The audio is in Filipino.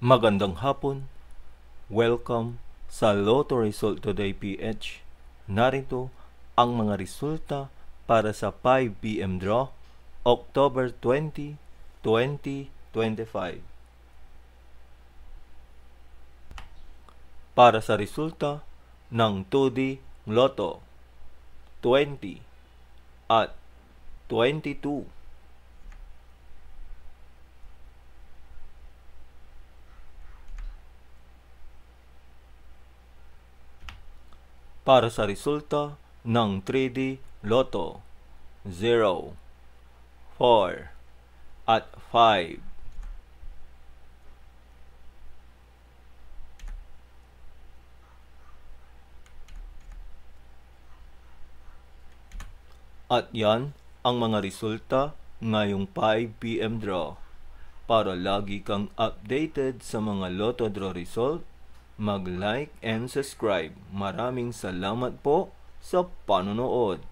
Magandang hapon. Welcome sa Lotto Result Today PH. Narito ang mga resulta para sa 5 PM draw, October 20, 2025. Para sa resulta ng 2D Lotto, 20 at 22. Para sa resulta ng 3D Lotto, 0, 4, at 5. At yan ang mga resulta ngayong 5 PM draw. Para lagi kang updated sa mga Lotto draw result, mag-like and subscribe. Maraming salamat po sa panonood.